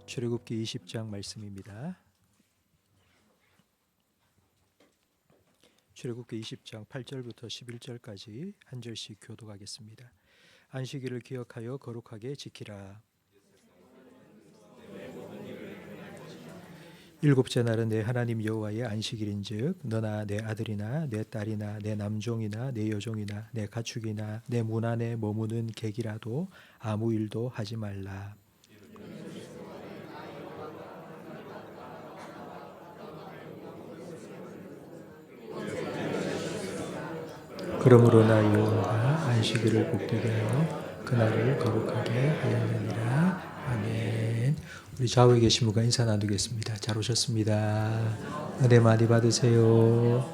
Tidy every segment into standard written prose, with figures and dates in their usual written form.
출애굽기 20장 말씀입니다. 출애굽기 20장 8절부터 11절까지 한 절씩 교독하겠습니다. 안식일을 기억하여 거룩하게 지키라. 일곱째 날은 내 하나님 여호와의 안식일인즉 너나 내 아들이나 내 딸이나 내 남종이나 내 여종이나 내 가축이나 내 문 안에 머무는 객이라도 아무 일도 하지 말라. 그러므로 나 여호와가 안식일을 복되게 하여 그날을 거룩하게 하였느니라. 아멘. 우리 좌우에 계신 분과 인사 나누겠습니다. 잘 오셨습니다. 은혜 많이 받으세요.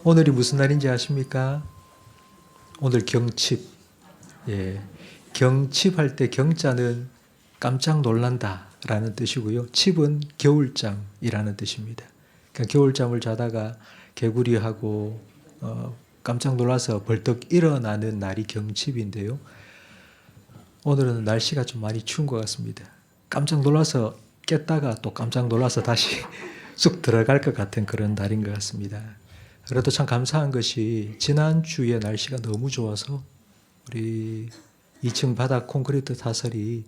오늘이 무슨 날인지 아십니까? 오늘 경칩. 경칩할 때 경자는 깜짝 놀란다 라는 뜻이고요. 칩은 겨울잠이라는 뜻입니다. 그러니까 겨울잠을 자다가 개구리하고 깜짝 놀라서 벌떡 일어나는 날이 경칩인데요. 오늘은 날씨가 좀 많이 추운 것 같습니다. 깜짝 놀라서 깼다가 또 깜짝 놀라서 다시 쑥 들어갈 것 같은 그런 날인 것 같습니다. 그래도 참 감사한 것이 지난주에 날씨가 너무 좋아서 우리 2층 바닥 콘크리트 타설이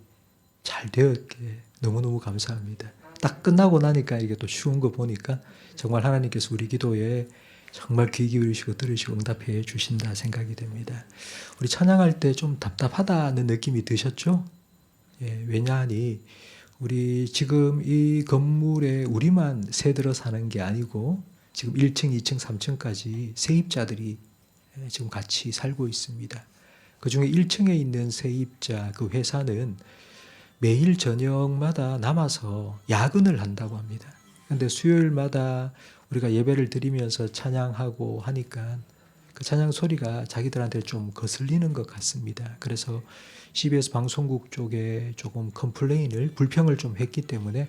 잘 되었기에 너무너무 감사합니다. 딱 끝나고 나니까 이게 또 추운 거 보니까 정말 하나님께서 우리 기도에 정말 귀 기울이시고 들으시고 응답해 주신다 생각이 됩니다. 우리 찬양할 때 좀 답답하다는 느낌이 드셨죠? 왜냐하니 우리 지금 이 건물에 우리만 새들어 사는 게 아니고 지금 1층, 2층, 3층까지 세입자들이 지금 같이 살고 있습니다. 그중에 1층에 있는 세입자 그 회사는 매일 저녁마다 남아서 야근을 한다고 합니다. 그런데 수요일마다 우리가 예배를 드리면서 찬양하고 하니까 그 찬양 소리가 자기들한테 좀 거슬리는 것 같습니다. 그래서 CBS 방송국 쪽에 조금 불평을 좀 했기 때문에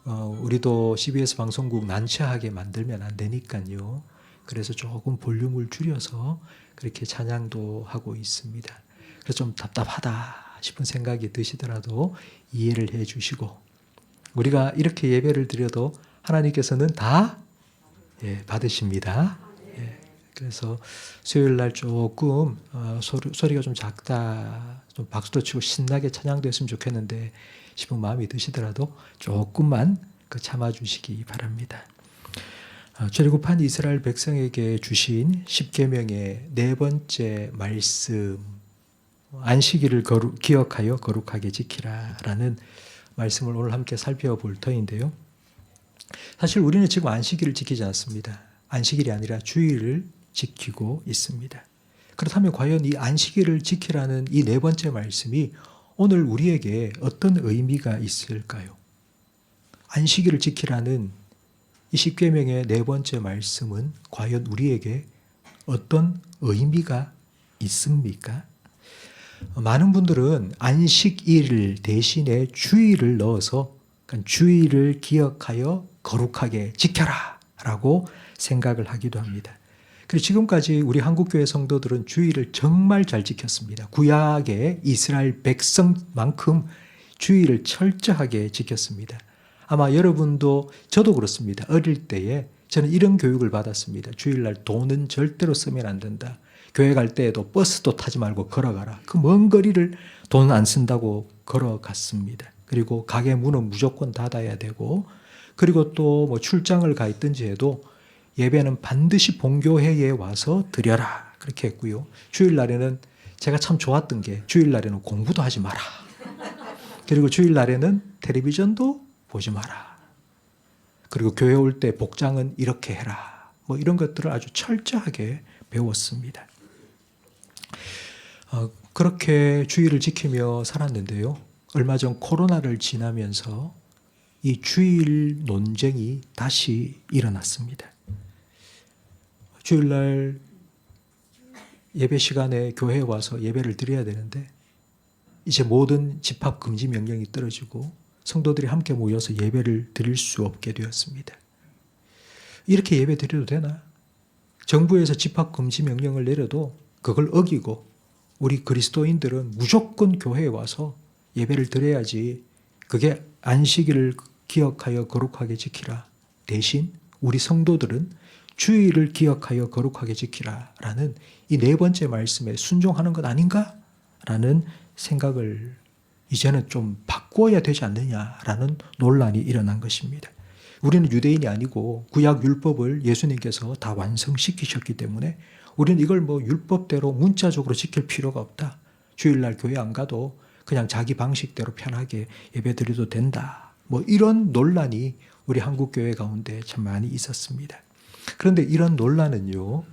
우리도 CBS 방송국 난처하게 만들면 안 되니까요. 그래서 조금 볼륨을 줄여서 그렇게 찬양도 하고 있습니다. 그래서 좀 답답하다 싶은 생각이 드시더라도 이해를 해 주시고 우리가 이렇게 예배를 드려도 하나님께서는 다 받으십니다. 그래서 수요일 날 조금 소리가 좀 작다, 좀 박수도 치고 신나게 찬양됐으면 좋겠는데 싶은 마음이 드시더라도 조금만 참아주시기 바랍니다. 출애굽한 이스라엘 백성에게 주신 십계명의 네 번째 말씀, 안식일을 기억하여 거룩하게 지키라라는 말씀을 오늘 함께 살펴볼 터인데요. 사실 우리는 지금 안식일을 지키지 않습니다. 안식일이 아니라 주일을 지키고 있습니다. 그렇다면 과연 이 안식일을 지키라는 이 네 번째 말씀이 오늘 우리에게 어떤 의미가 있을까요? 안식일을 지키라는 이 십계명의 네 번째 말씀은 과연 우리에게 어떤 의미가 있습니까? 많은 분들은 안식일 대신에 주일을 넣어서 주일을 기억하여 거룩하게 지켜라 라고 생각을 하기도 합니다. 그리고 지금까지 우리 한국교회 성도들은 주일을 정말 잘 지켰습니다. 구약의 이스라엘 백성만큼 주일을 철저하게 지켰습니다. 아마 여러분도 저도 그렇습니다. 어릴 때에 저는 이런 교육을 받았습니다. 주일날 돈은 절대로 쓰면 안 된다. 교회 갈 때에도 버스도 타지 말고 걸어가라. 그 먼 거리를 돈 안 쓴다고 걸어갔습니다. 그리고 가게 문은 무조건 닫아야 되고 그리고 또 뭐 출장을 가 있든지 해도 예배는 반드시 본교회에 와서 드려라 그렇게 했고요. 주일날에는 제가 참 좋았던 게 주일날에는 공부도 하지 마라. 그리고 주일날에는 텔레비전도 보지 마라. 그리고 교회 올 때 복장은 이렇게 해라. 뭐 이런 것들을 아주 철저하게 배웠습니다. 그렇게 주일을 지키며 살았는데요. 얼마 전 코로나를 지나면서 이 주일 논쟁이 다시 일어났습니다. 주일날 예배 시간에 교회에 와서 예배를 드려야 되는데 이제 모든 집합 금지 명령이 떨어지고 성도들이 함께 모여서 예배를 드릴 수 없게 되었습니다. 이렇게 예배 드려도 되나? 정부에서 집합 금지 명령을 내려도 그걸 어기고 우리 그리스도인들은 무조건 교회에 와서 예배를 드려야지 그게 안식일을 기억하여 거룩하게 지키라. 대신 우리 성도들은 주일을 기억하여 거룩하게 지키라 라는 이 네 번째 말씀에 순종하는 것 아닌가? 라는 생각을 이제는 좀 바꾸어야 되지 않느냐라는 논란이 일어난 것입니다. 우리는 유대인이 아니고 구약 율법을 예수님께서 다 완성시키셨기 때문에 우리는 이걸 율법대로 문자적으로 지킬 필요가 없다. 주일날 교회 안 가도 그냥 자기 방식대로 편하게 예배드려도 된다. 이런 논란이 우리 한국교회 가운데 참 많이 있었습니다. 그런데 이런 논란은요,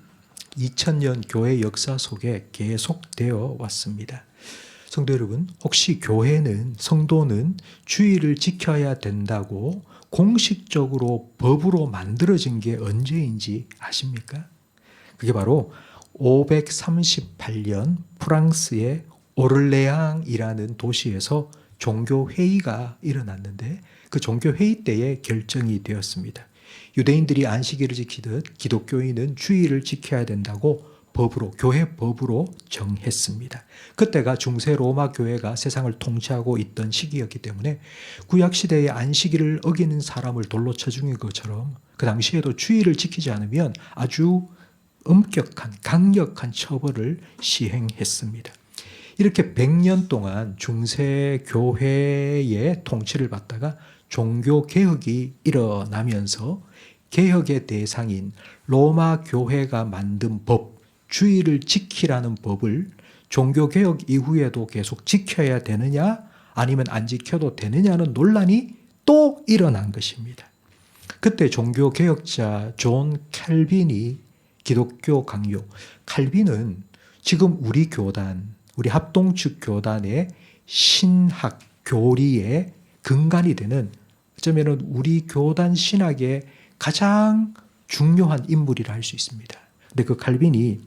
2000년 교회 역사 속에 계속되어 왔습니다. 성도 여러분, 혹시 교회는, 성도는 주일을 지켜야 된다고 공식적으로 법으로 만들어진 게 언제인지 아십니까? 그게 바로 538년 프랑스의 오를레앙이라는 도시에서 종교회의가 일어났는데 그 종교회의 때에 결정이 되었습니다. 유대인들이 안식일을 지키듯 기독교인은 주일을 지켜야 된다고 법으로, 교회 법으로 정했습니다. 그때가 중세 로마 교회가 세상을 통치하고 있던 시기였기 때문에 구약시대의 안식일을 어기는 사람을 돌로 쳐 죽인 것처럼 그 당시에도 주일을 지키지 않으면 아주 엄격한, 강력한 처벌을 시행했습니다. 이렇게 100년 동안 중세 교회의 통치를 받다가 종교개혁이 일어나면서 개혁의 대상인 로마 교회가 만든 법, 주일을 지키라는 법을 종교개혁 이후에도 계속 지켜야 되느냐 아니면 안 지켜도 되느냐는 논란이 또 일어난 것입니다. 그때 종교개혁자 존 칼빈이 기독교 강요, 칼빈은 지금 우리 교단, 우리 합동측 교단의 신학 교리의 근간이 되는, 어쩌면 우리 교단 신학의 가장 중요한 인물이라 할 수 있습니다. 근데 그 칼빈이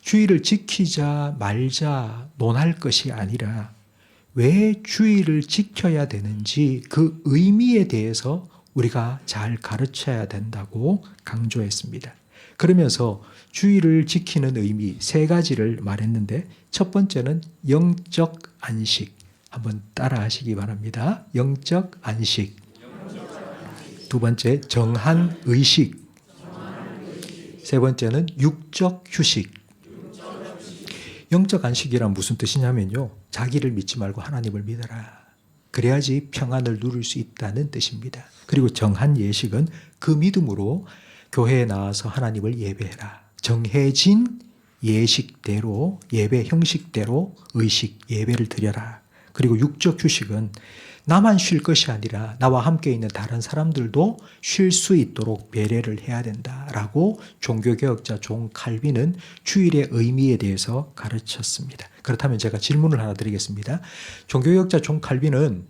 주일을 지키자 말자 논할 것이 아니라 왜 주일을 지켜야 되는지 그 의미에 대해서 우리가 잘 가르쳐야 된다고 강조했습니다. 그러면서 주일을 지키는 의미 세 가지를 말했는데 첫 번째는 영적 안식. 한번 따라 하시기 바랍니다. 영적 안식. 두 번째 정한 의식. 세 번째는 육적 휴식. 영적 안식이란 무슨 뜻이냐면요, 자기를 믿지 말고 하나님을 믿어라. 그래야지 평안을 누릴 수 있다는 뜻입니다. 그리고 정한 예식은 그 믿음으로 교회에 나와서 하나님을 예배해라. 정해진 예식대로, 예배 형식대로 의식, 예배를 드려라. 그리고 육적 휴식은 나만 쉴 것이 아니라 나와 함께 있는 다른 사람들도 쉴 수 있도록 배려를 해야 된다라고 종교개혁자 존 칼빈은 주일의 의미에 대해서 가르쳤습니다. 그렇다면 제가 질문을 하나 드리겠습니다. 종교개혁자 존 칼빈은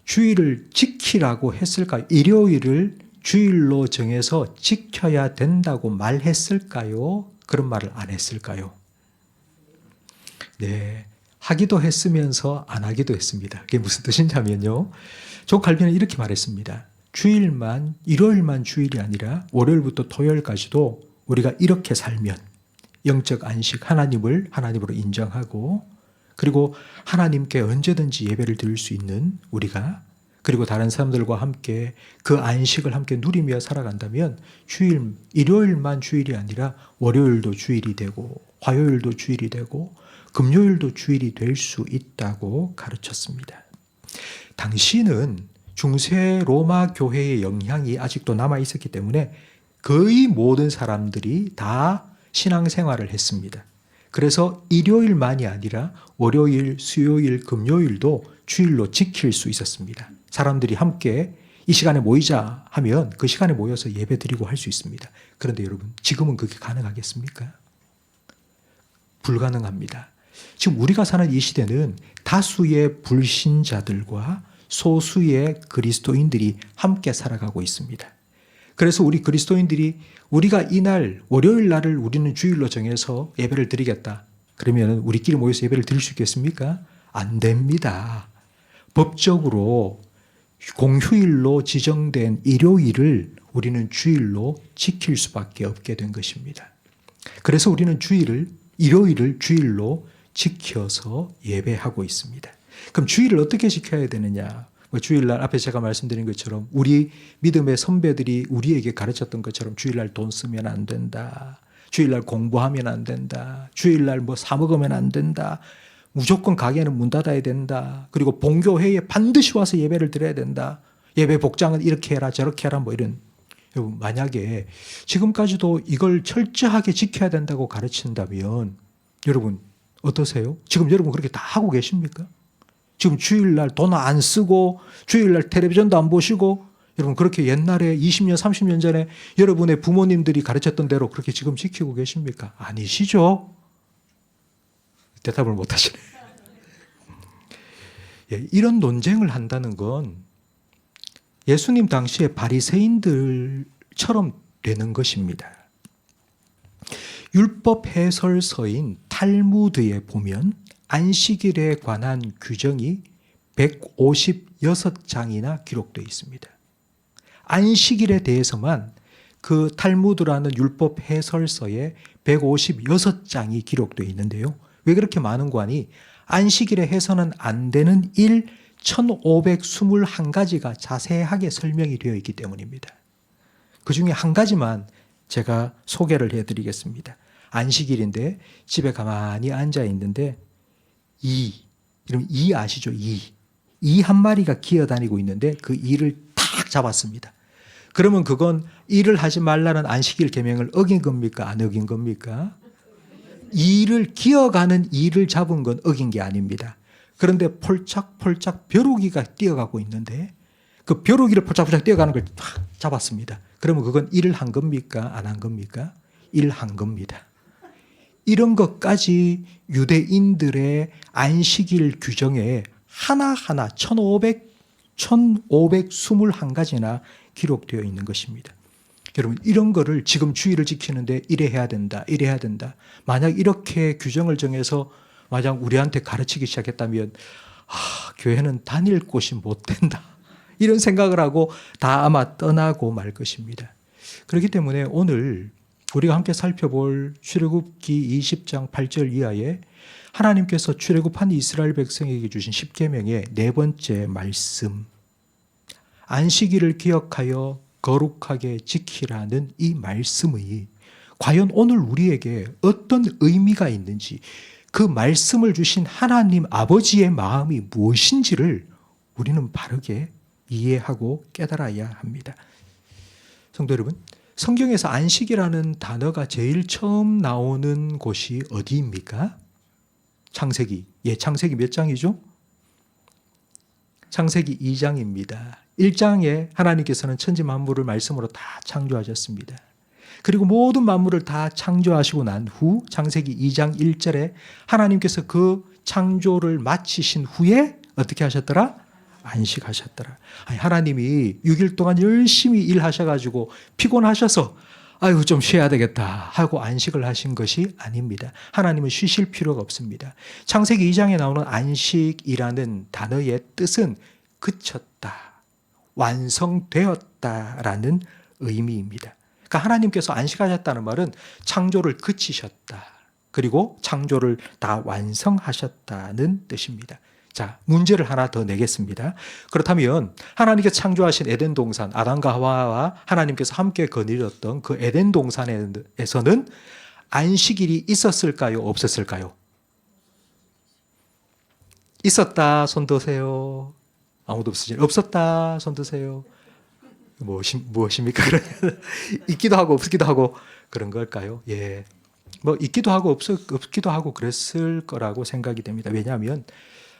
주일을 지키라고 했을까요? 일요일을 주일로 정해서 지켜야 된다고 말했을까요? 그런 말을 안 했을까요? 네. 하기도 했으면서 안 하기도 했습니다. 그게 무슨 뜻이냐면요, 존 칼빈은 이렇게 말했습니다. 주일만, 일요일만 주일이 아니라 월요일부터 토요일까지도 우리가 이렇게 살면 영적 안식, 하나님으로 인정하고, 그리고 하나님께 언제든지 예배를 드릴 수 있는 우리가, 그리고 다른 사람들과 함께 그 안식을 함께 누리며 살아간다면 일요일만 주일이 아니라 월요일도 주일이 되고 화요일도 주일이 되고 금요일도 주일이 될 수 있다고 가르쳤습니다. 당시는 중세 로마 교회의 영향이 아직도 남아 있었기 때문에 거의 모든 사람들이 다 신앙생활을 했습니다. 그래서 일요일만이 아니라 월요일, 수요일, 금요일도 주일로 지킬 수 있었습니다. 사람들이 함께 이 시간에 모이자 하면 그 시간에 모여서 예배드리고 할 수 있습니다. 그런데 여러분, 지금은 그게 가능하겠습니까? 불가능합니다. 지금 우리가 사는 이 시대는 다수의 불신자들과 소수의 그리스도인들이 함께 살아가고 있습니다. 그래서 우리 그리스도인들이 우리가 이날 월요일 날을 우리는 주일로 정해서 예배를 드리겠다. 그러면 우리끼리 모여서 예배를 드릴 수 있겠습니까? 안 됩니다. 법적으로 공휴일로 지정된 일요일을 우리는 주일로 지킬 수밖에 없게 된 것입니다. 그래서 우리는 일요일을 주일로 지켜서 예배하고 있습니다. 그럼 주일을 어떻게 지켜야 되느냐? 주일날 앞에 제가 말씀드린 것처럼 우리 믿음의 선배들이 우리에게 가르쳤던 것처럼 주일날 돈 쓰면 안 된다. 주일날 공부하면 안 된다. 주일날 뭐 사 먹으면 안 된다. 무조건 가게는 문 닫아야 된다. 그리고 본교회에 반드시 와서 예배를 드려야 된다. 예배 복장은 이렇게 해라 저렇게 해라 뭐 이런. 여러분 만약에 지금까지도 이걸 철저하게 지켜야 된다고 가르친다면 여러분 어떠세요? 지금 여러분 그렇게 다 하고 계십니까? 지금 주일날 돈 안 쓰고 주일날 텔레비전도 안 보시고 여러분 그렇게 옛날에 20년 30년 전에 여러분의 부모님들이 가르쳤던 대로 그렇게 지금 지키고 계십니까? 아니시죠? 대답을 못 하시네. 예, 이런 논쟁을 한다는 건 예수님 당시의 바리새인들처럼 되는 것입니다. 율법 해설서인 탈무드에 보면 안식일에 관한 규정이 156장이나 기록되어 있습니다. 안식일에 대해서만 그 탈무드라는 율법 해설서에 156장이 기록되어 있는데요. 왜 그렇게 많은 관이 안식일에 해서는 안 되는 일 1521가지가 자세하게 설명이 되어 있기 때문입니다. 그 중에 한 가지만 제가 소개를 해드리겠습니다. 안식일인데 집에 가만히 앉아 있는데 이름 이 아시죠? 이 한 마리가 기어다니고 있는데 그 이를 탁 잡았습니다. 그러면 그건 일을 하지 말라는 안식일 계명을 어긴 겁니까? 안 어긴 겁니까? 이를 기어가는 이를 잡은 건 어긴 게 아닙니다. 그런데 폴짝폴짝 벼룩이가 뛰어가고 있는데 그 벼룩이를 폴짝폴짝 뛰어가는 걸 탁 잡았습니다. 그러면 그건 일을 한 겁니까? 안 한 겁니까? 일한 겁니다. 이런 것까지 유대인들의 안식일 규정에 하나하나 1521가지나 기록되어 있는 것입니다. 여러분 이런 거를 지금 주일을 지키는데 이래 해야 된다. 이래 해야 된다. 만약 이렇게 규정을 정해서 만약 우리한테 가르치기 시작했다면 교회는 다닐 곳이 못 된다. 이런 생각을 하고 다 아마 떠나고 말 것입니다. 그렇기 때문에 오늘 우리가 함께 살펴볼 출애굽기 20장 8절 이하에 하나님께서 출애굽한 이스라엘 백성에게 주신 십계명의 네 번째 말씀, 안식일을 기억하여 거룩하게 지키라는 이 말씀이 과연 오늘 우리에게 어떤 의미가 있는지, 그 말씀을 주신 하나님 아버지의 마음이 무엇인지를 우리는 바르게 이해하고 깨달아야 합니다. 성도 여러분, 성경에서 안식이라는 단어가 제일 처음 나오는 곳이 어디입니까? 창세기. 창세기 몇 장이죠? 창세기 2장입니다. 1장에 하나님께서는 천지 만물을 말씀으로 다 창조하셨습니다. 그리고 모든 만물을 다 창조하시고 난 후 창세기 2장 1절에 하나님께서 그 창조를 마치신 후에 어떻게 하셨더라? 안식하셨더라. 하나님이 6일 동안 열심히 일하셔가지고 피곤하셔서 아유 좀 쉬어야 되겠다 하고 안식을 하신 것이 아닙니다. 하나님은 쉬실 필요가 없습니다. 창세기 2장에 나오는 안식이라는 단어의 뜻은 그쳤다, 완성되었다라는 의미입니다. 그러니까 하나님께서 안식하셨다는 말은 창조를 그치셨다, 그리고 창조를 다 완성하셨다는 뜻입니다. 자, 문제를 하나 더 내겠습니다. 그렇다면 하나님께서 창조하신 에덴 동산, 아담과 하와와 하나님께서 함께 거닐었던 그 에덴 동산에서는 안식일이 있었을까요? 없었을까요? 있었다, 손 드세요. 아무도 없으시죠? 없었다, 손 드세요. 무엇입니까? 있기도 하고 없기도 하고 그런 걸까요? 예. 있기도 하고 없기도 하고 그랬을 거라고 생각이 됩니다. 왜냐하면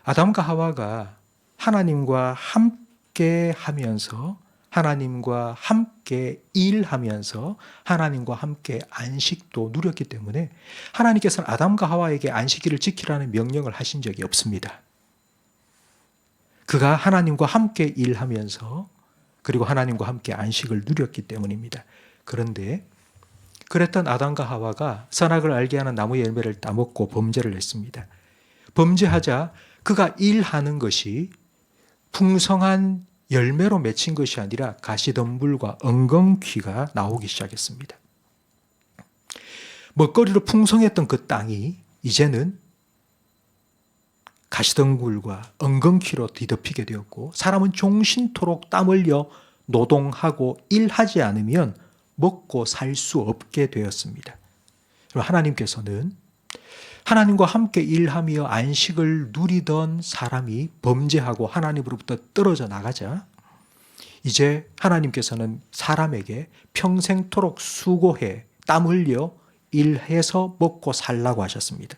아담과 하와가 하나님과 함께 하면서, 하나님과 함께 일하면서, 하나님과 함께 안식도 누렸기 때문에 하나님께서는 아담과 하와에게 안식일을 지키라는 명령을 하신 적이 없습니다. 그가 하나님과 함께 일하면서 그리고 하나님과 함께 안식을 누렸기 때문입니다. 그런데 그랬던 아담과 하와가 선악을 알게 하는 나무의 열매를 따먹고 범죄를 했습니다. 범죄하자 그가 일하는 것이 풍성한 열매로 맺힌 것이 아니라 가시덤불과 엉겅퀴가 나오기 시작했습니다. 먹거리로 풍성했던 그 땅이 이제는 가시덩굴과 엉겅퀴로 뒤덮이게 되었고 사람은 종신토록 땀 흘려 노동하고 일하지 않으면 먹고 살 수 없게 되었습니다. 하나님께서는 하나님과 함께 일하며 안식을 누리던 사람이 범죄하고 하나님으로부터 떨어져 나가자 이제 하나님께서는 사람에게 평생토록 수고해 땀 흘려 일해서 먹고 살라고 하셨습니다.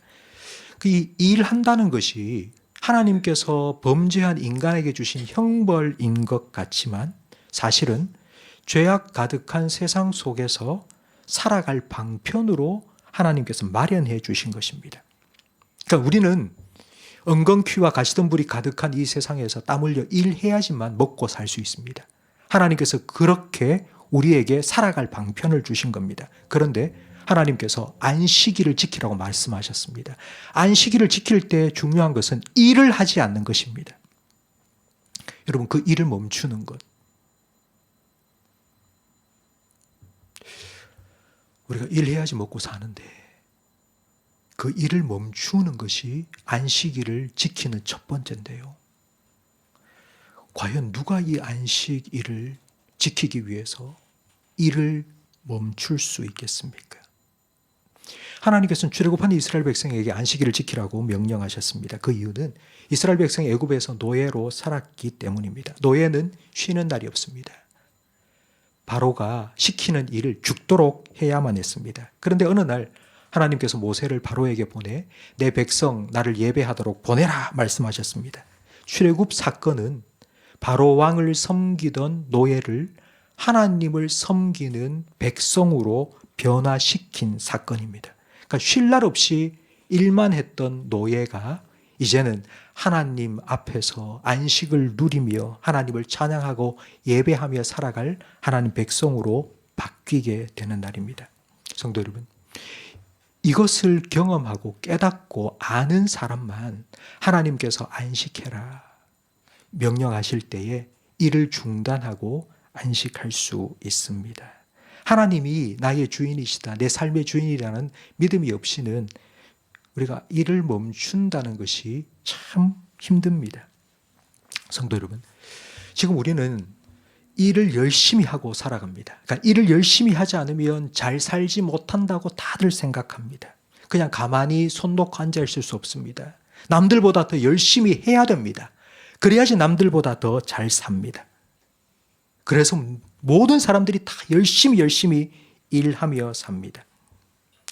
그 일한다는 것이 하나님께서 범죄한 인간에게 주신 형벌인 것 같지만 사실은 죄악 가득한 세상 속에서 살아갈 방편으로 하나님께서 마련해 주신 것입니다. 그러니까 우리는 엉겅퀴와 가시덤불이 가득한 이 세상에서 땀 흘려 일해야지만 먹고 살 수 있습니다. 하나님께서 그렇게 우리에게 살아갈 방편을 주신 겁니다. 그런데 하나님께서 안식일을 지키라고 말씀하셨습니다. 안식일을 지킬 때 중요한 것은 일을 하지 않는 것입니다. 여러분, 그 일을 멈추는 것. 우리가 일해야지 먹고 사는데 그 일을 멈추는 것이 안식일을 지키는 첫 번째인데요. 과연 누가 이 안식일을 지키기 위해서 일을 멈출 수 있겠습니까? 하나님께서는 출애굽한 이스라엘 백성에게 안식일을 지키라고 명령하셨습니다. 그 이유는 이스라엘 백성이 애굽에서 노예로 살았기 때문입니다. 노예는 쉬는 날이 없습니다. 바로가 시키는 일을 죽도록 해야만 했습니다. 그런데 어느 날 하나님께서 모세를 바로에게 보내 내 백성 나를 예배하도록 보내라 말씀하셨습니다. 출애굽 사건은 바로 왕을 섬기던 노예를 하나님을 섬기는 백성으로 변화시킨 사건입니다. 그러니까 쉴 날 없이 일만 했던 노예가 이제는 하나님 앞에서 안식을 누리며 하나님을 찬양하고 예배하며 살아갈 하나님 백성으로 바뀌게 되는 날입니다. 성도 여러분, 이것을 경험하고 깨닫고 아는 사람만 하나님께서 안식해라 명령하실 때에 일을 중단하고 안식할 수 있습니다. 하나님이 나의 주인이시다, 내 삶의 주인이라는 믿음이 없이는 우리가 일을 멈춘다는 것이 참 힘듭니다. 성도 여러분, 지금 우리는 일을 열심히 하고 살아갑니다. 그러니까 일을 열심히 하지 않으면 잘 살지 못한다고 다들 생각합니다. 그냥 가만히 손 놓고 앉아 있을 수 없습니다. 남들보다 더 열심히 해야 됩니다. 그래야지 남들보다 더 잘 삽니다. 그래서 모든 사람들이 다 열심히 일하며 삽니다.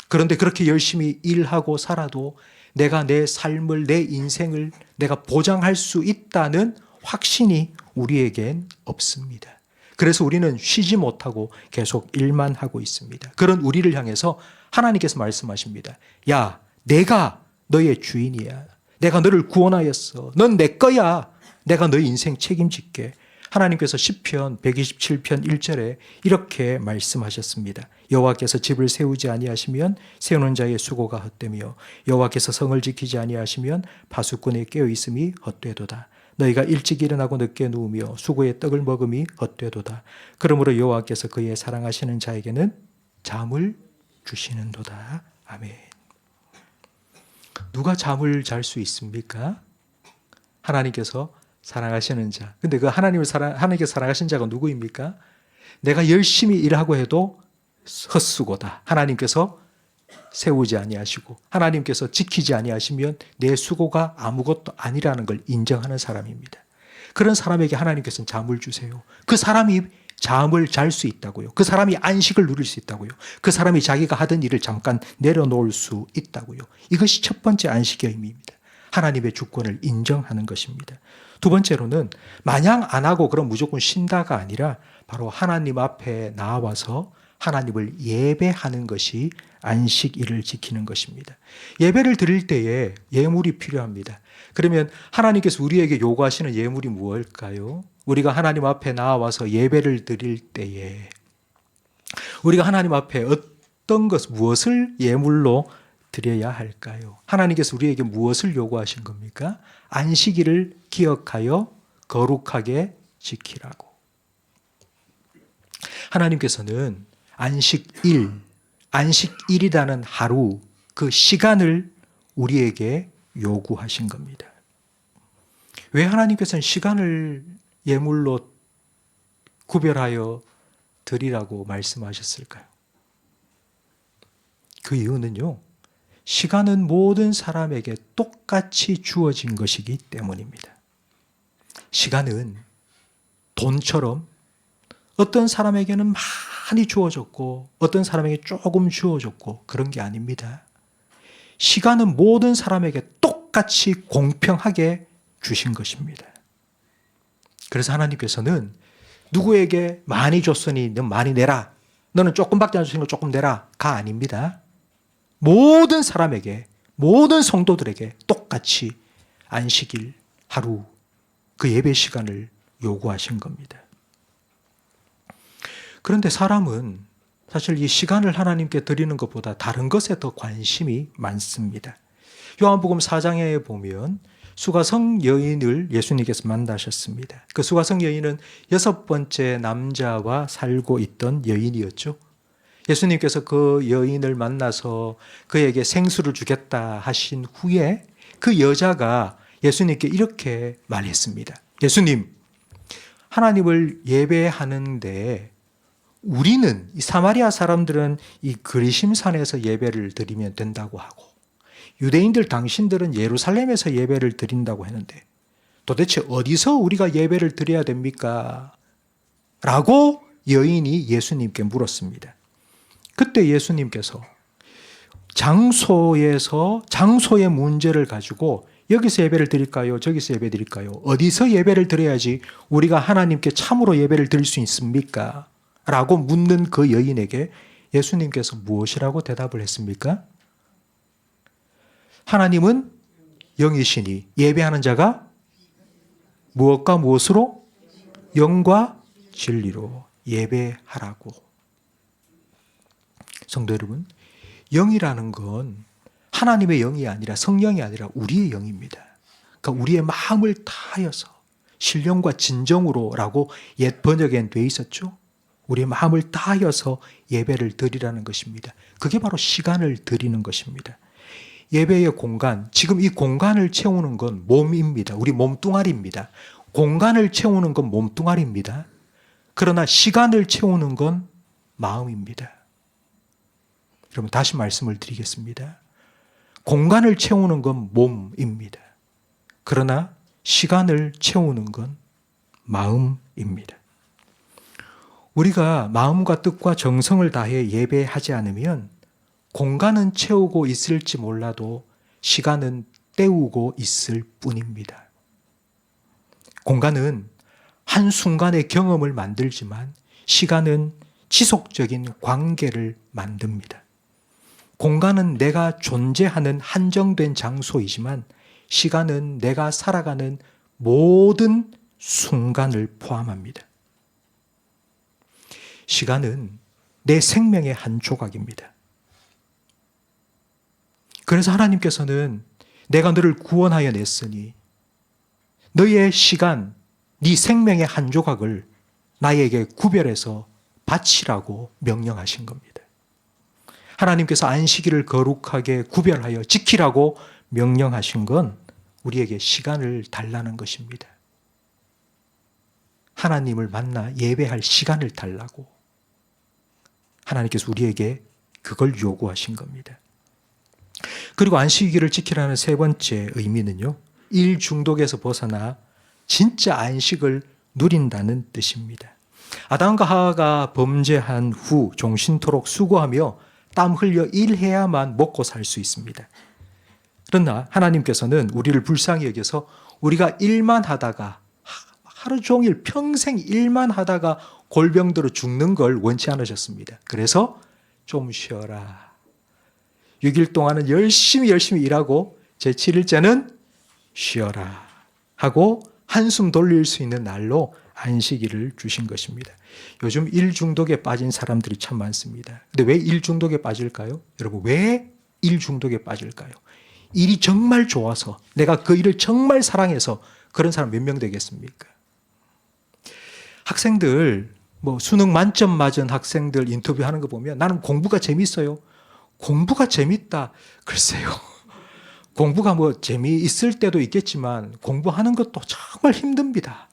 그런데 그렇게 열심히 일하고 살아도 내가 내 삶을, 내 인생을 내가 보장할 수 있다는 확신이 우리에겐 없습니다. 그래서 우리는 쉬지 못하고 계속 일만 하고 있습니다. 그런 우리를 향해서 하나님께서 말씀하십니다. 야, 내가 너의 주인이야. 내가 너를 구원하였어. 넌 내 거야. 내가 너의 인생 책임질게. 하나님께서 시편 127편 1절에 이렇게 말씀하셨습니다. 여호와께서 집을 세우지 아니하시면 세우는 자의 수고가 헛되며 여호와께서 성을 지키지 아니하시면 파수꾼의 깨어있음이 헛되도다. 너희가 일찍 일어나고 늦게 누우며 수고의 떡을 먹음이 헛되도다. 그러므로 여호와께서 그의 사랑하시는 자에게는 잠을 주시는도다. 아멘. 누가 잠을 잘 수 있습니까? 하나님께서 사랑하시는 자. 근데 그 하나님께 사랑하신 자가 누구입니까? 내가 열심히 일하고 해도 헛수고다. 하나님께서 세우지 아니하시고 하나님께서 지키지 아니하시면 내 수고가 아무것도 아니라는 걸 인정하는 사람입니다. 그런 사람에게 하나님께서는 잠을 주세요. 그 사람이 잠을 잘 수 있다고요. 그 사람이 안식을 누릴 수 있다고요. 그 사람이 자기가 하던 일을 잠깐 내려놓을 수 있다고요. 이것이 첫 번째 안식의 의미입니다. 하나님의 주권을 인정하는 것입니다. 두 번째로는 마냥 안 하고 그럼 무조건 쉰다가 아니라 바로 하나님 앞에 나와서 하나님을 예배하는 것이 안식일을 지키는 것입니다. 예배를 드릴 때에 예물이 필요합니다. 그러면 하나님께서 우리에게 요구하시는 예물이 무엇일까요? 우리가 하나님 앞에 나와서 예배를 드릴 때에 우리가 하나님 앞에 어떤 것, 무엇을 예물로 드려야 할까요? 하나님께서 우리에게 무엇을 요구하신 겁니까? 안식일을 기억하여 거룩하게 지키라고. 하나님께서는 안식일이라는 하루, 그 시간을 우리에게 요구하신 겁니다. 왜 하나님께서는 시간을 예물로 구별하여 드리라고 말씀하셨을까요? 그 이유는요, 시간은 모든 사람에게 똑같이 주어진 것이기 때문입니다. 시간은 돈처럼 어떤 사람에게는 많이 주어졌고 어떤 사람에게 조금 주어졌고 그런 게 아닙니다. 시간은 모든 사람에게 똑같이 공평하게 주신 것입니다. 그래서 하나님께서는 누구에게 많이 줬으니 넌 많이 내라, 너는 조금밖에 안 줬으니까 조금 내라가 아닙니다. 모든 사람에게, 모든 성도들에게 똑같이 안식일 하루 그 예배 시간을 요구하신 겁니다. 그런데 사람은 사실 이 시간을 하나님께 드리는 것보다 다른 것에 더 관심이 많습니다. 요한복음 4장에 보면 수가성 여인을 예수님께서 만나셨습니다. 그 수가성 여인은 6번째 남자와 살고 있던 여인이었죠. 예수님께서 그 여인을 만나서 그에게 생수를 주겠다 하신 후에 그 여자가 예수님께 이렇게 말했습니다. 예수님, 하나님을 예배하는데 우리는 이 사마리아 사람들은 이 그리심산에서 예배를 드리면 된다고 하고 유대인들 당신들은 예루살렘에서 예배를 드린다고 했는데 도대체 어디서 우리가 예배를 드려야 됩니까? 라고 여인이 예수님께 물었습니다. 그때 예수님께서 장소의 문제를 가지고 여기서 예배를 드릴까요? 저기서 예배 드릴까요? 어디서 예배를 드려야지 우리가 하나님께 참으로 예배를 드릴 수 있습니까? 라고 묻는 그 여인에게 예수님께서 무엇이라고 대답을 했습니까? 하나님은 영이시니 예배하는 자가 무엇과 무엇으로? 영과 진리로 예배하라고. 성도 여러분, 영이라는 건 하나님의 영이 아니라 성령이 아니라 우리의 영입니다. 그러니까 우리의 마음을 다하여서 신령과 진정으로라고 옛 번역엔 돼 있었죠. 우리의 마음을 다하여서 예배를 드리라는 것입니다. 그게 바로 시간을 드리는 것입니다. 예배의 공간, 지금 이 공간을 채우는 건 몸입니다. 우리 몸뚱아리입니다. 공간을 채우는 건 몸뚱아리입니다. 그러나 시간을 채우는 건 마음입니다. 여러분 다시 말씀을 드리겠습니다. 공간을 채우는 건 몸입니다. 그러나 시간을 채우는 건 마음입니다. 우리가 마음과 뜻과 정성을 다해 예배하지 않으면 공간은 채우고 있을지 몰라도 시간은 때우고 있을 뿐입니다. 공간은 한순간의 경험을 만들지만 시간은 지속적인 관계를 만듭니다. 공간은 내가 존재하는 한정된 장소이지만 시간은 내가 살아가는 모든 순간을 포함합니다. 시간은 내 생명의 한 조각입니다. 그래서 하나님께서는 내가 너를 구원하여 냈으니 너의 시간, 네 생명의 한 조각을 나에게 구별해서 바치라고 명령하신 겁니다. 하나님께서 안식일을 거룩하게 구별하여 지키라고 명령하신 건 우리에게 시간을 달라는 것입니다. 하나님을 만나 예배할 시간을 달라고 하나님께서 우리에게 그걸 요구하신 겁니다. 그리고 안식일을 지키라는 세 번째 의미는요, 일 중독에서 벗어나 진짜 안식을 누린다는 뜻입니다. 아담과 하와가 범죄한 후 종신토록 수고하며 땀 흘려 일해야만 먹고 살 수 있습니다. 그러나 하나님께서는 우리를 불쌍히 여겨서 우리가 일만 하다가 하루 종일 평생 일만 하다가 골병들어 죽는 걸 원치 않으셨습니다. 그래서 좀 쉬어라. 6일 동안은 열심히 일하고 제7일째는 쉬어라 하고 한숨 돌릴 수 있는 날로 안식일을 주신 것입니다. 요즘 일 중독에 빠진 사람들이 참 많습니다. 근데 왜 일 중독에 빠질까요? 여러분, 왜 일 중독에 빠질까요? 일이 정말 좋아서, 내가 그 일을 정말 사랑해서 그런 사람 몇 명 되겠습니까? 학생들, 수능 만점 맞은 학생들 인터뷰하는 거 보면 나는 공부가 재밌어요. 공부가 재밌다. 글쎄요. 공부가 뭐 재미있을 때도 있겠지만 공부하는 것도 정말 힘듭니다.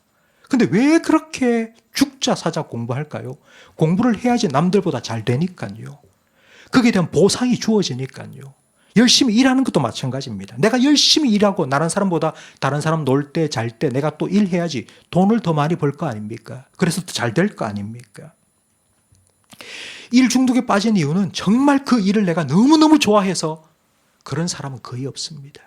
근데 왜 그렇게 죽자 사자 공부할까요? 공부를 해야지 남들보다 잘 되니까요. 거기에 대한 보상이 주어지니까요. 열심히 일하는 것도 마찬가지입니다. 내가 열심히 일하고 다른 사람보다 다른 사람 놀 때, 잘 때 내가 또 일해야지 돈을 더 많이 벌 거 아닙니까? 그래서 더 잘 될 거 아닙니까? 일 중독에 빠진 이유는 정말 그 일을 내가 너무너무 좋아해서 그런 사람은 거의 없습니다.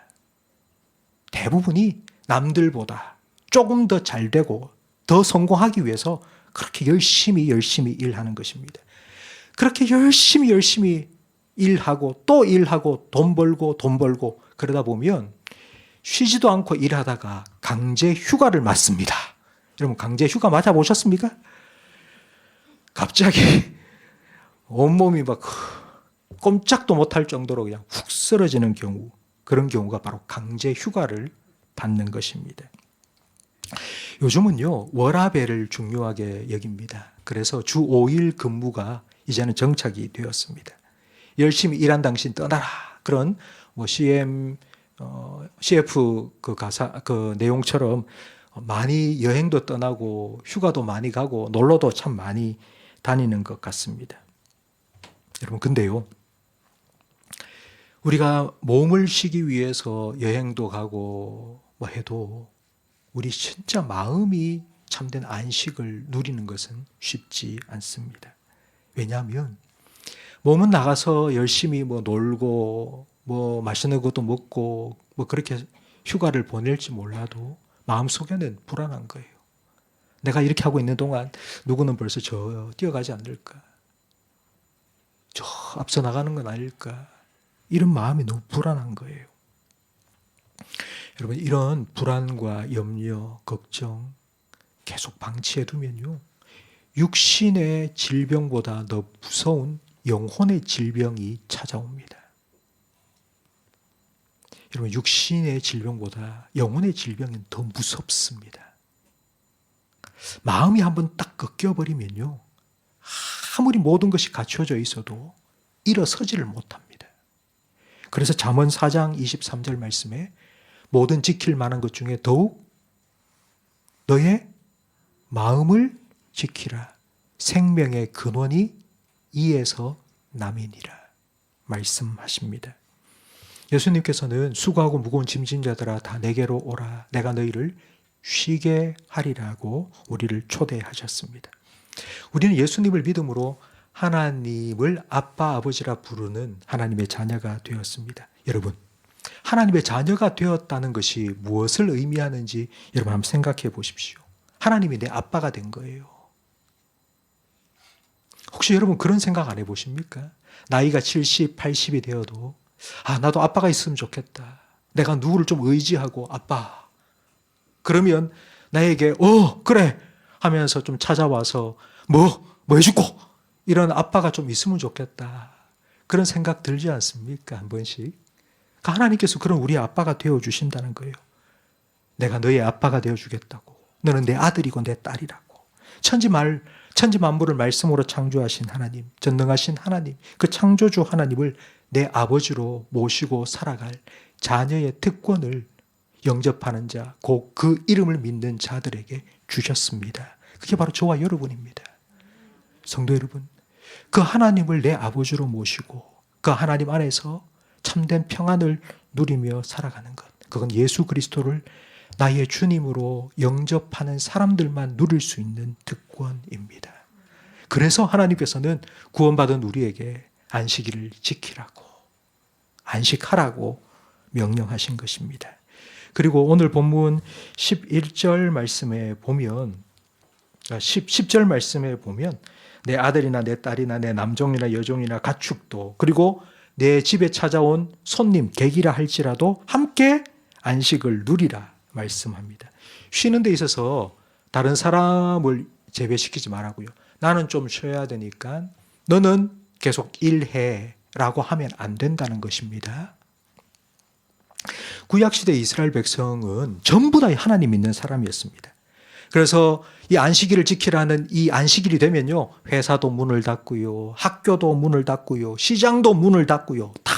대부분이 남들보다 조금 더 잘 되고 더 성공하기 위해서 그렇게 열심히 일하는 것입니다. 그렇게 열심히 일하고 또 일하고 돈 벌고 그러다 보면 쉬지도 않고 일하다가 강제 휴가를 맞습니다. 여러분 강제 휴가 맞아보셨습니까? 갑자기 온몸이 막 꼼짝도 못할 정도로 그냥 훅 쓰러지는 경우, 그런 경우가 바로 강제 휴가를 받는 것입니다. 요즘은요, 워라밸을 중요하게 여깁니다. 그래서 주 5일 근무가 이제는 정착이 되었습니다. 열심히 일한 당신 떠나라. 그런 뭐 CF 그 가사, 그 내용처럼 많이 여행도 떠나고 휴가도 많이 가고 놀러도 참 많이 다니는 것 같습니다. 여러분, 근데요, 우리가 몸을 쉬기 위해서 여행도 가고 뭐 해도 우리 진짜 마음이 참된 안식을 누리는 것은 쉽지 않습니다. 왜냐하면 몸은 나가서 열심히 뭐 놀고 뭐 맛있는 것도 먹고 뭐 그렇게 휴가를 보낼지 몰라도 마음속에는 불안한 거예요. 내가 이렇게 하고 있는 동안 누구는 벌써 저 뛰어가지 않을까? 저 앞서 나가는 건 아닐까? 이런 마음이 너무 불안한 거예요. 여러분, 이런 불안과 염려, 걱정 계속 방치해 두면요, 육신의 질병보다 더 무서운 영혼의 질병이 찾아옵니다. 여러분, 육신의 질병보다 영혼의 질병은 더 무섭습니다. 마음이 한번 딱 꺾여버리면요, 아무리 모든 것이 갖춰져 있어도 일어서지를 못합니다. 그래서 잠언 4장 23절 말씀에 모든 지킬 만한 것 중에 더욱 너의 마음을 지키라. 생명의 근원이 이에서 남이니라 말씀하십니다. 예수님께서는 수고하고 무거운 짐진 자들아 다 내게로 오라. 내가 너희를 쉬게 하리라고 우리를 초대하셨습니다. 우리는 예수님을 믿음으로 하나님을 아빠, 아버지라 부르는 하나님의 자녀가 되었습니다. 여러분, 하나님의 자녀가 되었다는 것이 무엇을 의미하는지 여러분 한번 생각해 보십시오. 하나님이 내 아빠가 된 거예요. 혹시 여러분 그런 생각 안 해보십니까? 나이가 70, 80이 되어도 나도 아빠가 있으면 좋겠다. 내가 누구를 좀 의지하고 아빠. 그러면 나에게 그래 하면서 좀 찾아와서 뭐 해주고 이런 아빠가 좀 있으면 좋겠다. 그런 생각 들지 않습니까? 한 번씩. 하나님께서 그런 우리 아빠가 되어주신다는 거예요. 내가 너의 아빠가 되어주겠다고. 너는 내 아들이고 내 딸이라고. 천지만물을 말씀으로 창조하신 하나님, 전능하신 하나님, 그 창조주 하나님을 내 아버지로 모시고 살아갈 자녀의 특권을 영접하는 자, 곧 그 이름을 믿는 자들에게 주셨습니다. 그게 바로 저와 여러분입니다. 성도 여러분, 그 하나님을 내 아버지로 모시고 그 하나님 안에서 참된 평안을 누리며 살아가는 것, 그건 예수 그리스도를 나의 주님으로 영접하는 사람들만 누릴 수 있는 특권입니다. 그래서 하나님께서는 구원받은 우리에게 안식일을 지키라고, 안식하라고 명령하신 것입니다. 그리고 오늘 본문 11절 말씀에 보면 10절 말씀에 보면 내 아들이나 내 딸이나 내 남종이나 여종이나 가축도 그리고 내 집에 찾아온 손님 객이라 할지라도 함께 안식을 누리라 말씀합니다. 쉬는 데 있어서 다른 사람을 제외시키지 말라고요. 나는 좀 쉬어야 되니까 너는 계속 일해 라고 하면 안 된다는 것입니다. 구약시대 이스라엘 백성은 전부 다 하나님 믿는 사람이었습니다. 그래서 이 안식일을 지키라는 이 안식일이 되면요, 회사도 문을 닫고요, 학교도 문을 닫고요, 시장도 문을 닫고요, 다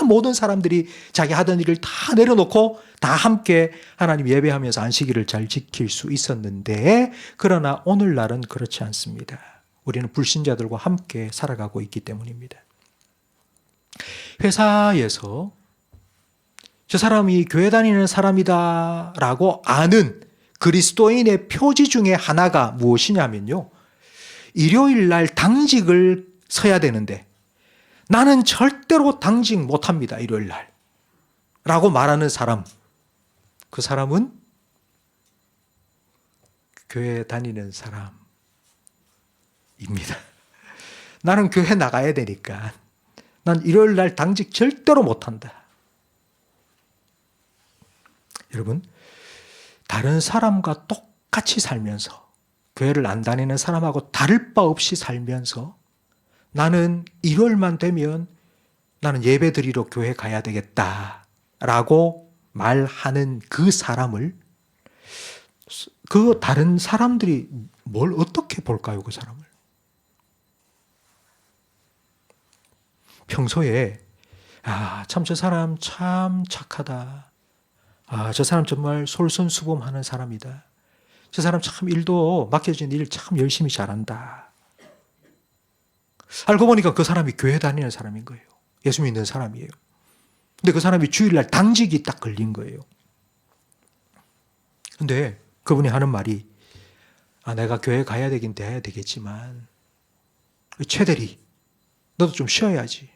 모든 사람들이 자기 하던 일을 다 내려놓고 다 함께 하나님 예배하면서 안식일을 잘 지킬 수 있었는데, 그러나 오늘날은 그렇지 않습니다. 우리는 불신자들과 함께 살아가고 있기 때문입니다. 회사에서 저 사람이 교회 다니는 사람이다 라고 아는 그리스도인의 표지 중에 하나가 무엇이냐면요, 일요일 날 당직을 서야 되는데 나는 절대로 당직 못합니다, 일요일 날 라고 말하는 사람, 그 사람은 교회 다니는 사람입니다. 나는 교회 나가야 되니까 난 일요일 날 당직 절대로 못한다. 여러분, 다른 사람과 똑같이 살면서, 교회를 안 다니는 사람하고 다를 바 없이 살면서 나는 일요일만 되면 나는 예배 드리러 교회 가야 되겠다라고 말하는 그 사람을, 그 다른 사람들이 뭘 어떻게 볼까요, 그 사람을? 평소에 참 저 사람 참 착하다. 저 사람 정말 솔선수범하는 사람이다. 저 사람 참 일도 맡겨진 일 참 열심히 잘한다. 알고 보니까 그 사람이 교회 다니는 사람인 거예요. 예수 믿는 사람이에요. 근데 그 사람이 주일날 당직이 딱 걸린 거예요. 근데 그분이 하는 말이, 내가 교회 가야 되긴 돼야 되겠지만 최대리 너도 좀 쉬어야지.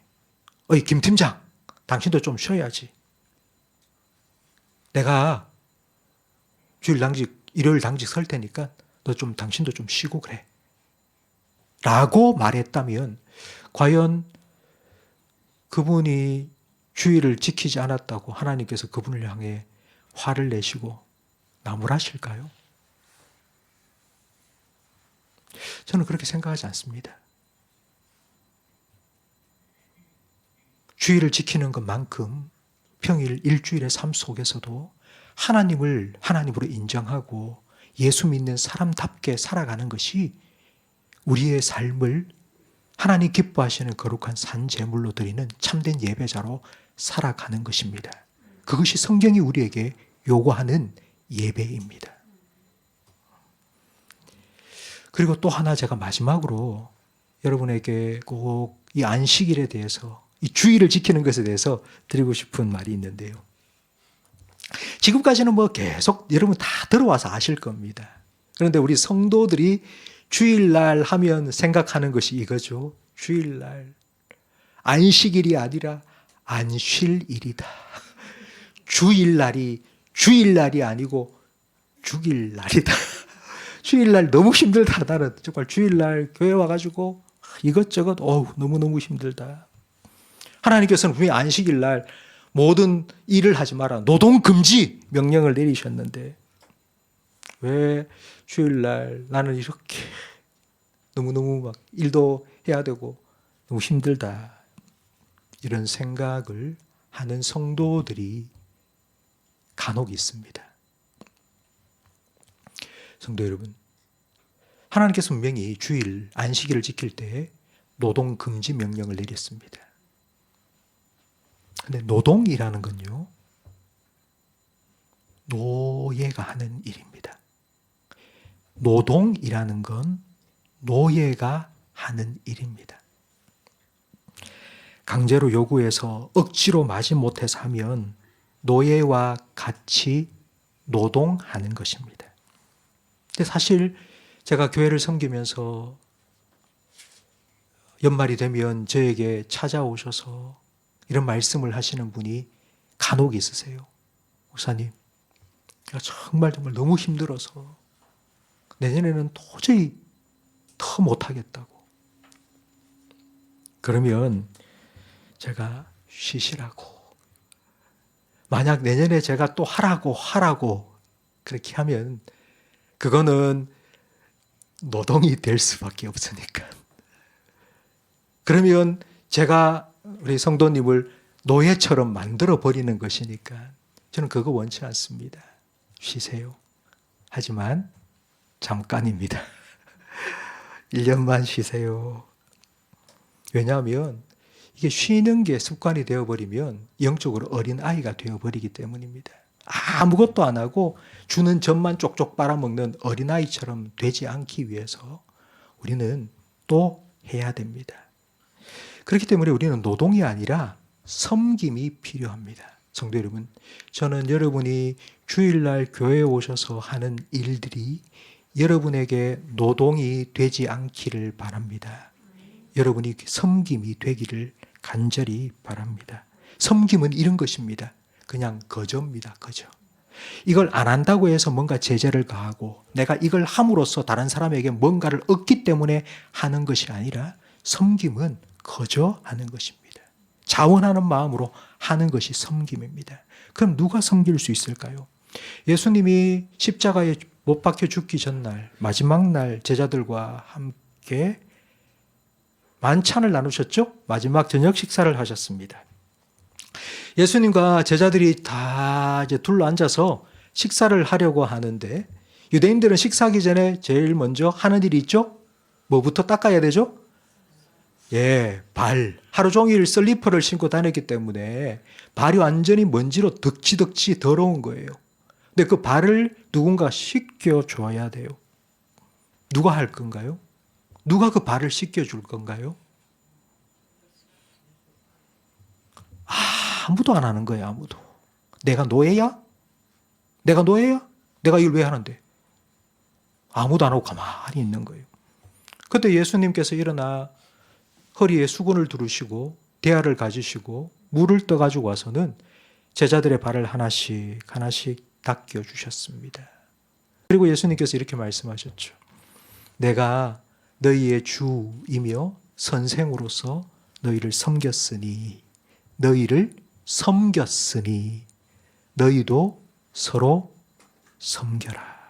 김 팀장 당신도 좀 쉬어야지. 내가 주일 당직, 일요일 당직 설 테니까 당신도 좀 쉬고 그래 라고 말했다면, 과연 그분이 주일을 지키지 않았다고 하나님께서 그분을 향해 화를 내시고 나무라실까요? 저는 그렇게 생각하지 않습니다. 주일을 지키는 것만큼 평일 일주일의 삶 속에서도 하나님을 하나님으로 인정하고 예수 믿는 사람답게 살아가는 것이 우리의 삶을 하나님 기뻐하시는 거룩한 산제물로 드리는 참된 예배자로 살아가는 것입니다. 그것이 성경이 우리에게 요구하는 예배입니다. 그리고 또 하나 제가 마지막으로 여러분에게 꼭 이 안식일에 대해서, 이 주일을 지키는 것에 대해서 드리고 싶은 말이 있는데요. 지금까지는 계속 여러분 다 들어와서 아실 겁니다. 그런데 우리 성도들이 주일날 하면 생각하는 것이 이거죠. 주일날. 안식일이 아니라 안쉴일이다. 주일날이 아니고 죽일날이다. 주일날 너무 힘들다. 나는 정말 주일날 교회 와가지고 이것저것 너무너무 힘들다. 하나님께서는 분명히 안식일날 모든 일을 하지 마라, 노동금지 명령을 내리셨는데 왜 주일날 나는 이렇게 너무너무 일도 해야 되고 너무 힘들다, 이런 생각을 하는 성도들이 간혹 있습니다. 성도 여러분, 하나님께서 분명히 주일 안식일을 지킬 때 노동금지 명령을 내렸습니다. 근데 노동이라는 건요, 노예가 하는 일입니다. 노동이라는 건 노예가 하는 일입니다. 강제로 요구해서 억지로 마지못해서 하면 노예와 같이 노동하는 것입니다. 근데 사실 제가 교회를 섬기면서 연말이 되면 저에게 찾아오셔서 이런 말씀을 하시는 분이 간혹 있으세요. 목사님, 제가 정말 너무 힘들어서 내년에는 도저히 더 못하겠다고. 그러면 제가 쉬시라고. 만약 내년에 제가 또 하라고 그렇게 하면 그거는 노동이 될 수밖에 없으니까. 그러면 제가 우리 성도님을 노예처럼 만들어 버리는 것이니까 저는 그거 원치 않습니다. 쉬세요. 하지만 잠깐입니다. 1년만 쉬세요. 왜냐하면 이게 쉬는 게 습관이 되어버리면 영적으로 어린아이가 되어버리기 때문입니다. 아무것도 안 하고 주는 젖만 쪽쪽 빨아먹는 어린아이처럼 되지 않기 위해서 우리는 또 해야 됩니다. 그렇기 때문에 우리는 노동이 아니라 섬김이 필요합니다. 성도 여러분, 저는 여러분이 주일날 교회에 오셔서 하는 일들이 여러분에게 노동이 되지 않기를 바랍니다. 여러분이 섬김이 되기를 간절히 바랍니다. 섬김은 이런 것입니다. 그냥 거저입니다. 거저. 이걸 안 한다고 해서 뭔가 제재를 가하고 내가 이걸 함으로써 다른 사람에게 뭔가를 얻기 때문에 하는 것이 아니라 섬김은 거저 하는 것입니다. 자원하는 마음으로 하는 것이 섬김입니다. 그럼 누가 섬길 수 있을까요? 예수님이 십자가에 못 박혀 죽기 전날 마지막 날 제자들과 함께 만찬을 나누셨죠? 마지막 저녁 식사를 하셨습니다. 예수님과 제자들이 다 이제 둘러앉아서 식사를 하려고 하는데 유대인들은 식사하기 전에 제일 먼저 하는 일이 있죠? 뭐부터 닦아야 되죠? 발. 하루 종일 슬리퍼를 신고 다녔기 때문에 발이 완전히 먼지로 덕지덕지 더러운 거예요. 근데 그 발을 누군가 씻겨줘야 돼요. 누가 할 건가요? 누가 그 발을 씻겨줄 건가요? 아무도 안 하는 거예요, 아무도. 내가 노예야? 내가 노예야? 내가 이걸 왜 하는데? 아무도 안 하고 가만히 있는 거예요. 그때 예수님께서 일어나 허리에 수건을 두르시고 대야를 가지시고 물을 떠가지고 와서는 제자들의 발을 하나씩 하나씩 닦여주셨습니다. 그리고 예수님께서 이렇게 말씀하셨죠. 내가 너희의 주이며 선생으로서 너희를 섬겼으니 너희도 서로 섬겨라.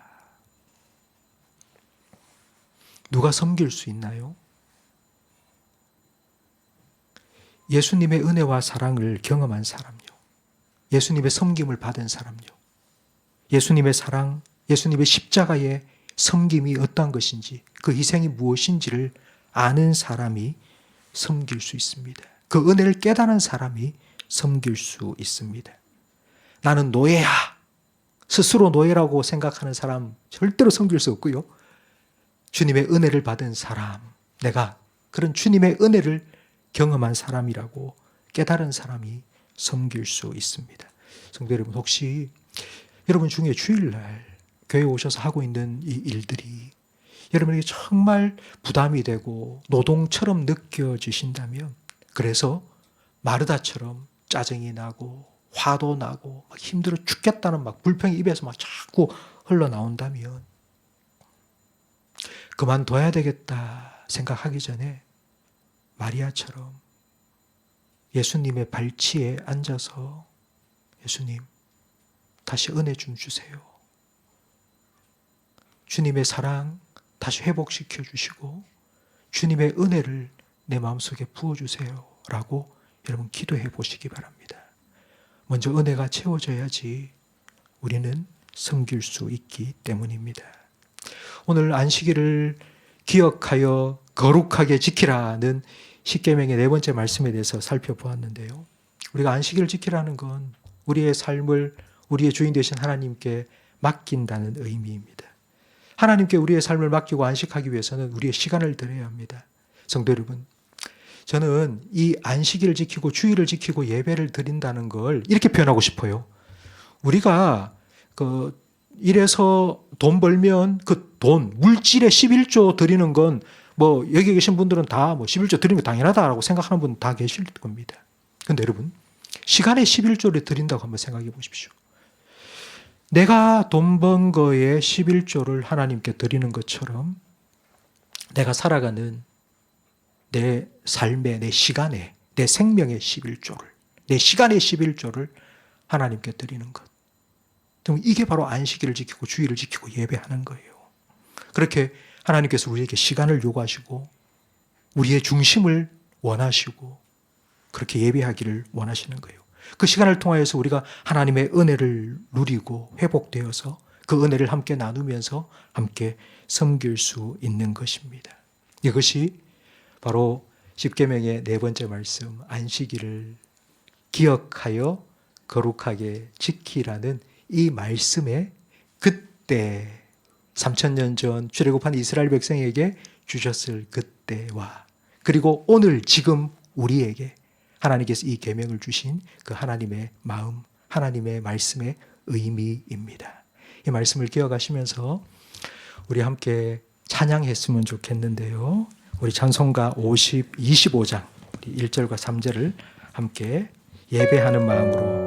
누가 섬길 수 있나요? 예수님의 은혜와 사랑을 경험한 사람요. 예수님의 섬김을 받은 사람요. 예수님의 사랑, 예수님의 십자가의 섬김이 어떠한 것인지, 그 희생이 무엇인지를 아는 사람이 섬길 수 있습니다. 그 은혜를 깨달은 사람이 섬길 수 있습니다. 나는 노예야. 스스로 노예라고 생각하는 사람 절대로 섬길 수 없고요. 주님의 은혜를 받은 사람, 내가 그런 주님의 은혜를 경험한 사람이라고 깨달은 사람이 섬길 수 있습니다. 성도 여러분, 혹시 여러분 중에 주일날 교회에 오셔서 하고 있는 이 일들이 여러분에게 정말 부담이 되고 노동처럼 느껴지신다면, 그래서 마르다처럼 짜증이 나고 화도 나고 막 힘들어 죽겠다는 막 불평이 입에서 막 자꾸 흘러나온다면 그만둬야 되겠다 생각하기 전에 마리아처럼 예수님의 발치에 앉아서 예수님, 다시 은혜 좀 주세요. 주님의 사랑 다시 회복시켜 주시고 주님의 은혜를 내 마음속에 부어주세요 라고 여러분 기도해 보시기 바랍니다. 먼저 은혜가 채워져야지 우리는 섬길 수 있기 때문입니다. 오늘 안식일을 기억하여 거룩하게 지키라는 십계명의 네 번째 말씀에 대해서 살펴보았는데요. 우리가 안식일을 지키라는 건 우리의 삶을 우리의 주인 되신 하나님께 맡긴다는 의미입니다. 하나님께 우리의 삶을 맡기고 안식하기 위해서는 우리의 시간을 드려야 합니다. 성도 여러분, 저는 이 안식일을 지키고 주일을 지키고 예배를 드린다는 걸 이렇게 표현하고 싶어요. 우리가 이래서 돈 벌면 그 돈, 물질의 11조 드리는 건 뭐 여기 계신 분들은 다 뭐 11조 드리는 게 당연하다라고 생각하는 분 다 계실 겁니다. 그런데 여러분, 시간의 11조를 드린다고 한번 생각해 보십시오. 내가 돈 번 거에 11조를 하나님께 드리는 것처럼 내가 살아가는 내 삶의, 내 시간에, 내 생명의 11조를, 내 시간의 11조를 하나님께 드리는 것. 그럼 이게 바로 안식일을 지키고 주일을 지키고 예배하는 거예요. 그렇게 하나님께서 우리에게 시간을 요구하시고 우리의 중심을 원하시고 그렇게 예배하기를 원하시는 거예요. 그 시간을 통하여서 우리가 하나님의 은혜를 누리고 회복되어서 그 은혜를 함께 나누면서 함께 섬길 수 있는 것입니다. 이것이 바로 십계명의 네 번째 말씀, 안식일을 기억하여 거룩하게 지키라는 이 말씀에 그때 3000년 전 출애굽한 이스라엘 백성에게 주셨을 그때와 그리고 오늘 지금 우리에게 하나님께서 이 계명을 주신 그 하나님의 마음, 하나님의 말씀의 의미입니다. 이 말씀을 기억하시면서 우리 함께 찬양했으면 좋겠는데요. 우리 찬송가 25장 1절과 3절을 함께 예배하는 마음으로